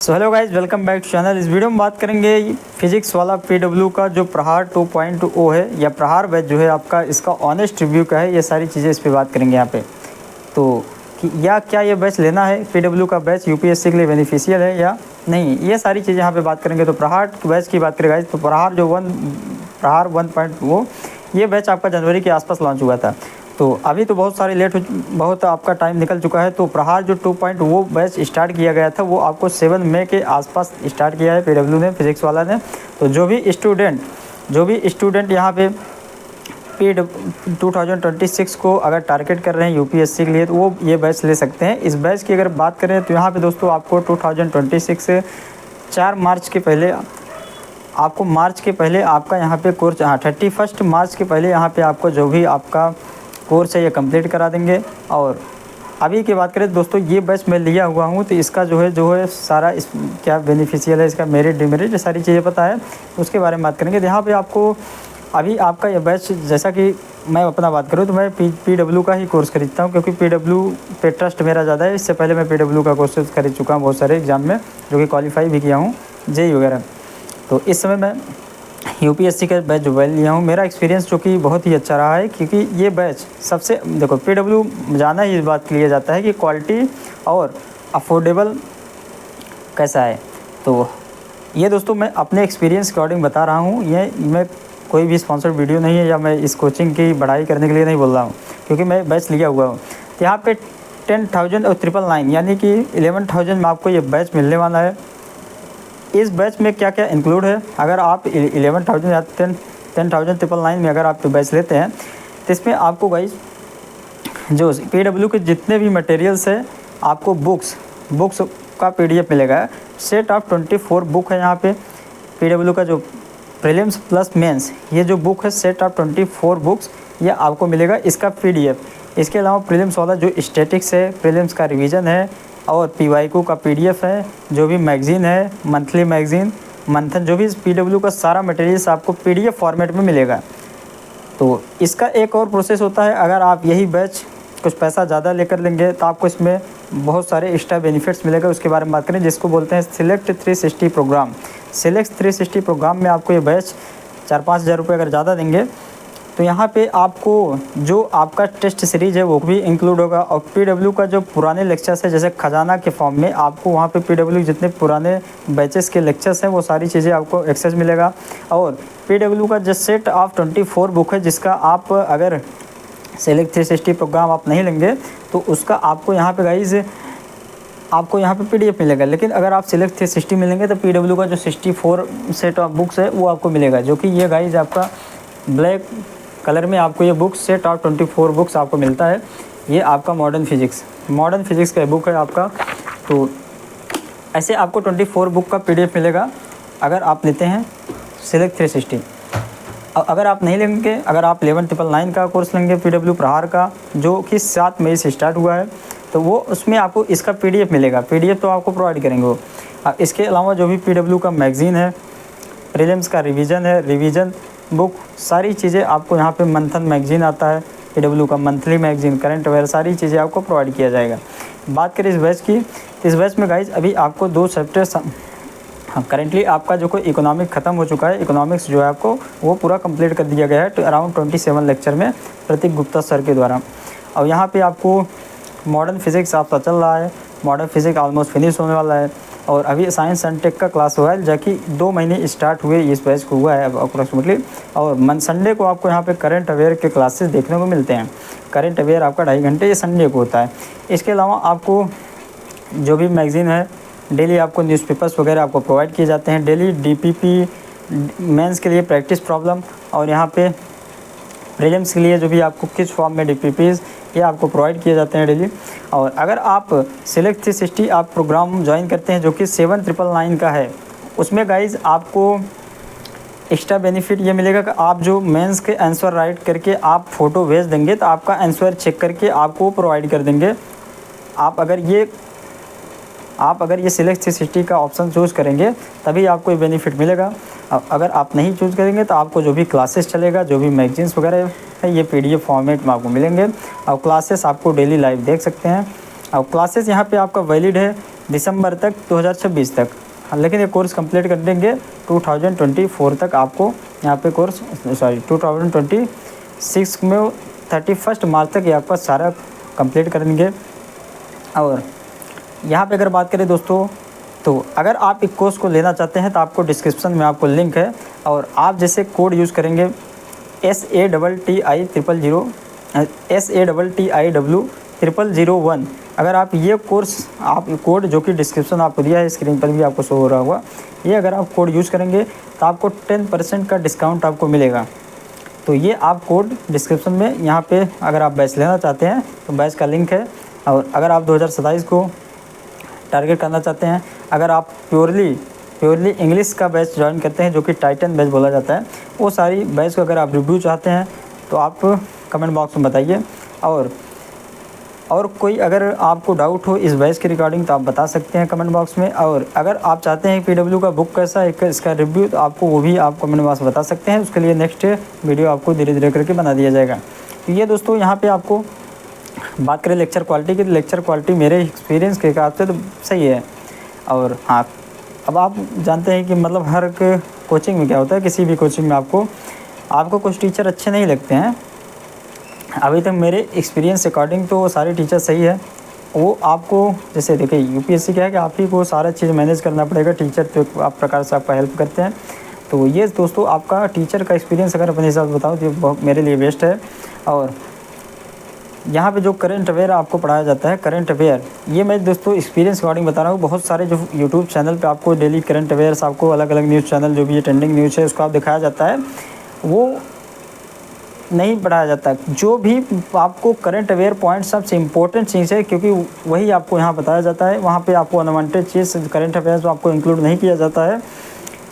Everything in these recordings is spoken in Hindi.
So hello guys, welcome back to channel. इस वीडियो में बात करेंगे फिजिक्स वाला पीडब्ल्यू का जो प्रहार 2.0 है या प्रहार बैच जो है आपका, इसका ऑनेस्ट रिव्यू का है। ये सारी चीज़ें इस पे बात करेंगे यहाँ पे। तो कि या क्या ये बैच लेना है, पीडब्ल्यू का बैच यूपीएससी के लिए बेनिफिशियल है या नहीं, ये सारी चीज़ें यहाँ पे बात करेंगे। तो प्रहार बैच की बात करें गाइज, तो प्रहार 1.0 ये बैच आपका जनवरी के आसपास लॉन्च हुआ था। तो अभी तो बहुत आपका टाइम निकल चुका है। तो प्रहार जो 2.0 वो बैच स्टार्ट किया गया था, वो आपको 7 मई के आसपास स्टार्ट किया है पीडब्ल्यू ने, फिजिक्स वाला ने। तो जो भी स्टूडेंट यहाँ पे 2026 को अगर टारगेट कर रहे हैं यूपीएससी के लिए, तो वो ये बैच ले सकते हैं। इस बैच की अगर बात करें तो यहाँ पे दोस्तों आपको 2026 से 4 मार्च के पहले आपका यहाँ पे कोर्स 31 मार्च के पहले यहाँ पे आपको जो भी आपका कोर्स है ये कंप्लीट करा देंगे। और अभी की बात करें दोस्तों, ये बैच मैं लिया हुआ हूँ, तो इसका जो है सारा इस क्या बेनिफिशियल है, इसका मेरिट डिमेरिट, ये सारी चीज़ें पता है, उसके बारे में बात करेंगे। तो यहाँ पे आपको अभी आपका ये बैच, जैसा कि मैं अपना बात करूँ तो मैं पीडब्ल्यू का ही कोर्स खरीदता हूँ, क्योंकि पीडब्ल्यू पे ट्रस्ट मेरा ज़्यादा है। इससे पहले मैं पीडब्ल्यू का कोर्स खरीद चुका हूँ बहुत सारे एग्ज़ाम में, जो कि क्वालिफाई भी किया हूँ, जेई वगैरह। तो इस समय मैं यूपीएससी का बैच जो लिया हूँ, मेरा एक्सपीरियंस जो कि बहुत ही अच्छा रहा है, क्योंकि ये बैच सबसे देखो, पीडब्ल्यू जाना ही इस बात के लिए जाता है कि क्वालिटी और अफोर्डेबल कैसा है। तो ये दोस्तों मैं अपने एक्सपीरियंस के अकॉर्डिंग बता रहा हूँ, ये मैं कोई भी स्पॉन्सर्ड वीडियो नहीं है, या मैं इस कोचिंग की बढ़ाई करने के लिए नहीं बोल रहा हूँ, क्योंकि मैं बैच लिया हुआ हूँ। तो यहाँ पे 10,000 और 999 यानी कि 11,000 में आपको ये बैच मिलने वाला है। इस बैच में क्या क्या इंक्लूड है, अगर आप 11,000 या 10,999 में अगर आप बैच लेते हैं, तो इसमें आपको गाइस जो पीडब्ल्यू के जितने भी मटेरियल्स है, आपको बुक्स का पीडीएफ मिलेगा। सेट ऑफ 24 बुक है यहाँ पे। पीडब्ल्यू का जो प्रीलिम्स प्लस मेंस, ये जो बुक है सेट ऑफ 24 बुक्स, ये आपको मिलेगा इसका पीडीएफ। इसके अलावा प्रीलिम्स वाला जो स्टैटिक्स है, प्रीलिम्स का रिवीजन है, और पीवाईक्यू का पीडीएफ है, जो भी मैगज़ीन है, मंथली मैगज़ीन, मंथन, जो भी पीडब्ल्यू का सारा मटेरियल्स आपको पीडीएफ फॉर्मेट में मिलेगा। तो इसका एक और प्रोसेस होता है, अगर आप यही बैच कुछ पैसा ज़्यादा लेकर लेंगे तो आपको इसमें बहुत सारे एक्स्ट्रा बेनिफिट्स मिलेगा। उसके बारे में बात करें, जिसको बोलते हैं सिलेक्ट 360 प्रोग्राम। सिलेक्ट 360 प्रोग्राम में आपको ये बैच 4-5 हज़ार रुपये अगर ज़्यादा देंगे, तो यहाँ पे आपको जो आपका टेस्ट सीरीज़ है वो भी इंक्लूड होगा। और पीडब्ल्यू का जो पुराने लेक्चर्स है, जैसे खजाना के फॉर्म में, आपको वहाँ पे पीडब्ल्यू जितने पुराने बैचेस के लेक्चर्स हैं, वो सारी चीज़ें आपको एक्सेस मिलेगा। और पीडब्ल्यू का जो सेट ऑफ 24 बुक है, जिसका आप अगर सेलेक्ट 360 प्रोग्राम आप नहीं लेंगे, तो उसका आपको यहाँ पे गाइज आपको यहाँ पे पीडीएफ मिलेगा। लेकिन अगर आप सिलेक्ट 360 मिलेंगे, तो पीडब्ल्यू का जो 64 सेट ऑफ बुक्स है वो आपको मिलेगा, जो कि ये गाइज आपका ब्लैक कलर में आपको ये बुक सेट ऑफ 24 बुक्स आपको मिलता है। ये आपका मॉडर्न फिजिक्स का बुक है आपका। तो ऐसे आपको 24 बुक का पीडीएफ मिलेगा अगर आप लेते हैं सिलेक्ट 360। अगर आप नहीं लेंगे, अगर आप 11,999 का कोर्स लेंगे पीडब्ल्यू प्रहार का, जो कि 7 मई से स्टार्ट हुआ है, तो वो उसमें आपको इसका पीडीएफ मिलेगा। पीडीएफ तो आपको प्रोवाइड करेंगे वो। इसके अलावा जो भी पीडब्ल्यू का मैगज़ीन है, प्रीलिम्स का रिवीजन है, रिवीजन बुक, सारी चीज़ें आपको यहाँ पे मंथन मैगज़ीन आता है, पीडब्ल्यू का मंथली मैगज़ीन, करंट अफेयर, सारी चीज़ें आपको प्रोवाइड किया जाएगा। बात करें इस बैच की, इस बैच में गाइज अभी आपको 2 चैप्टर करेंटली आपका जो कोई इकोनॉमिक ख़त्म हो चुका है, इकोनॉमिक्स जो है आपको वो पूरा कंप्लीट कर दिया गया है, तो अराउंड 27 लेक्चर में प्रतीक गुप्ता सर के द्वारा। और यहाँ पे आपको मॉडर्न फिजिक्स आपका चल रहा है, मॉडर्न फिजिक्स ऑलमोस्ट फिनिश होने वाला है। और अभी साइंस एंड टेक का क्लास हुआ है, जो कि 2 महीने स्टार्ट हुए इस बैच को हुआ है अप्रॉक्सीमेटली। और संडे को आपको यहाँ पे करंट अवेयर के क्लासेस देखने को मिलते हैं। करंट अवेयर आपका 2.5 घंटे ये संडे को होता है। इसके अलावा आपको जो भी मैगज़ीन है, डेली आपको न्यूज़पेपर्स वगैरह आपको प्रोवाइड किए जाते हैं। डेली डीपीपी मेंस के लिए प्रैक्टिस प्रॉब्लम, और यहाँ पे प्रीलिम्स के लिए जो भी आपको किस फॉर्म में डीपीपीज़ ये आपको प्रोवाइड किए जाते हैं डेली। और अगर आप सिलेक्ट 360 आप प्रोग्राम ज्वाइन करते हैं, जो कि 7,999 का है, उसमें गाइज आपको एक्स्ट्रा बेनिफिट ये मिलेगा कि आप जो मेंस के आंसर राइट करके आप फ़ोटो भेज देंगे, तो आपका आंसर चेक करके आपको प्रोवाइड कर देंगे। आप अगर ये सिलेक्ट 360 का ऑप्शन चूज़ करेंगे, तभी आपको ये बेनिफिट मिलेगा। अगर आप नहीं चूज़ करेंगे, तो आपको जो भी क्लासेस चलेगा, जो भी मैगजीन्स वगैरह है, ये पीडीएफ फॉर्मेट में आपको मिलेंगे। और क्लासेस आपको डेली लाइव देख सकते हैं। और क्लासेस यहाँ पे आपका वैलिड है दिसंबर तक 2026 तक, लेकिन ये कोर्स कंप्लीट कर देंगे 2024 तक आपको यहाँ पे कोर्स 2026 में 31 मार्च तक ये आपका सारा कंप्लीट कर देंगे। और यहाँ पे अगर बात करें दोस्तों, तो अगर आप इस कोर्स को लेना चाहते हैं तो आपको डिस्क्रिप्शन में आपको लिंक है, और आप जैसे कोड यूज़ करेंगे SATTIW0001, अगर आप ये कोर्स, आप कोड जो कि डिस्क्रिप्शन आपको दिया है, स्क्रीन पर भी आपको शो हो रहा होगा, ये अगर आप कोड यूज़ करेंगे तो आपको 10% का डिस्काउंट आपको मिलेगा। तो ये आप कोड डिस्क्रिप्शन में यहाँ पे अगर आप बैच लेना चाहते हैं तो बैच का लिंक है। और अगर आप 2027 को टारगेट करना चाहते हैं, अगर आप प्योरली इंग्लिश का बैच ज्वाइन करते हैं जो कि टाइटन बैच बोला जाता है, वो सारी बैच को अगर आप रिव्यू चाहते हैं तो आप कमेंट बॉक्स में बताइए। और कोई अगर आपको डाउट हो इस बैच के रिगार्डिंग तो आप बता सकते हैं कमेंट बॉक्स में। और अगर आप चाहते हैं PW का बुक कैसा है, इसका रिव्यू, तो आपको वो भी आप कमेंट बॉक्स में बता सकते हैं। उसके लिए नेक्स्ट वीडियो आपको धीरे धीरे करके बना दिया जाएगा। तो ये दोस्तों यहाँ पे आपको बात करें लेक्चर क्वालिटी की, तो लेक्चर क्वालिटी मेरे एक्सपीरियंस के हिसाब से तो सही है। और हाँ, अब आप जानते हैं कि मतलब हर कोचिंग में क्या होता है, किसी भी कोचिंग में आपको कुछ टीचर अच्छे नहीं लगते हैं। अभी तक मेरे एक्सपीरियंस अकॉर्डिंग तो सारे टीचर सही है। वो आपको जैसे देखिए UPSC क्या है कि आप ही को सारा चीज़ मैनेज करना पड़ेगा, टीचर तो आप प्रकार से आपका हेल्प करते हैं। तो ये दोस्तों आपका टीचर का एक्सपीरियंस अगर अपने हिसाब से बताऊँ तो बहुत मेरे लिए बेस्ट है। और यहाँ पे जो करंट अवेयर आपको पढ़ाया जाता है, करंट अवेयर, ये मैं दोस्तों एक्सपीरियंस अकॉर्डिंग बता रहा हूँ। बहुत सारे जो यूट्यूब चैनल पे आपको डेली करंट अवेयर्स, आपको अलग अलग न्यूज़ चैनल जो भी ये ट्रेंडिंग न्यूज़ है उसको आप दिखाया जाता है, वो नहीं पढ़ाया जाता। जो भी आपको करंट अवेयर पॉइंट सबसे इम्पोर्टेंट चीज़ है, क्योंकि वही आपको यहाँ बताया जाता है। वहाँ पे आपको अनवांटेड चीज़ करंट अवेयर्स आपको इंक्लूड नहीं किया जाता है,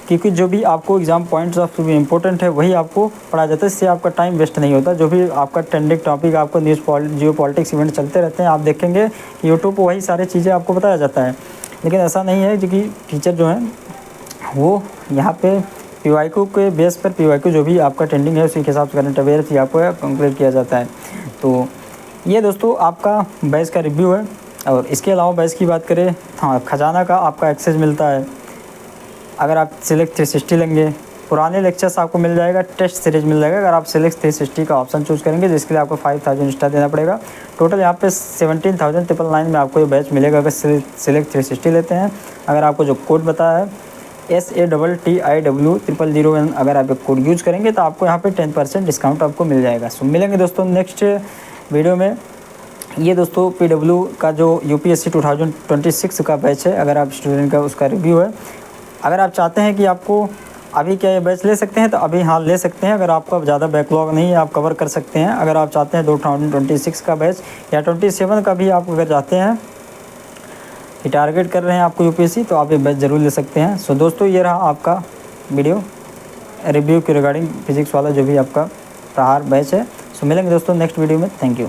क्योंकि जो भी आपको एग्जाम पॉइंट्स ऑफ भी इम्पोर्टेंट है वही आपको पढ़ाया जाता है। इससे आपका टाइम वेस्ट नहीं होता। जो भी आपका ट्रेंडिंग टॉपिक, आपको न्यूज़ जियो पॉलिटिक्स इवेंट चलते रहते हैं, आप देखेंगे यूट्यूब पर वही सारी चीज़ें आपको बताया जाता है। लेकिन ऐसा नहीं है, क्योंकि टीचर जो हैं वो यहाँ पे PYQ के बेस पर PYQ जो भी आपका ट्रेंडिंग है उसी के हिसाब से करंट अवेयर्स आपको कंप्लीट किया जाता है। तो ये दोस्तों आपका बैच का रिव्यू है। और इसके अलावा बैच की बात करें, हाँ, खजाना का आपका एक्सेस मिलता है अगर आप सिलेक्ट 360 लेंगे। पुराने लेक्चर्स आपको मिल जाएगा, टेस्ट सीरीज मिल जाएगा अगर आप सिलेक्ट 360 का ऑप्शन चूज़ करेंगे, जिसके लिए आपको 5000 एक्स्ट्रा देना पड़ेगा। टोटल यहाँ पे 17,999 में आपको ये बैच मिलेगा अगर सिलेक्ट 360 लेते हैं। अगर आपको जो कोड बताया है SATTIW0001, अगर आप एक कोड यूज़ करेंगे तो आपको यहाँ पे 10% डिस्काउंट आपको मिल जाएगा। सो मिलेंगे दोस्तों नेक्स्ट वीडियो में। ये दोस्तों PW का जो UPSC 2026 का बैच है, अगर आप स्टूडेंट का उसका रिव्यू है। अगर आप चाहते हैं कि आपको अभी क्या ये बैच ले सकते हैं तो अभी हाँ ले सकते हैं। अगर आपका ज़्यादा बैकलॉग नहीं है आप कवर कर सकते हैं। अगर आप चाहते हैं 2026 का बैच या 27 का भी आप अगर चाहते हैं कि टारगेट कर रहे हैं आपको UPSC, तो आप ये बैच ज़रूर ले सकते हैं। सो दोस्तों ये रहा आपका वीडियो रिव्यू के रिगार्डिंग फिजिक्स वाला जो भी आपका प्रहार बैच है। सो मिलेंगे दोस्तों नेक्स्ट वीडियो में। Thank you.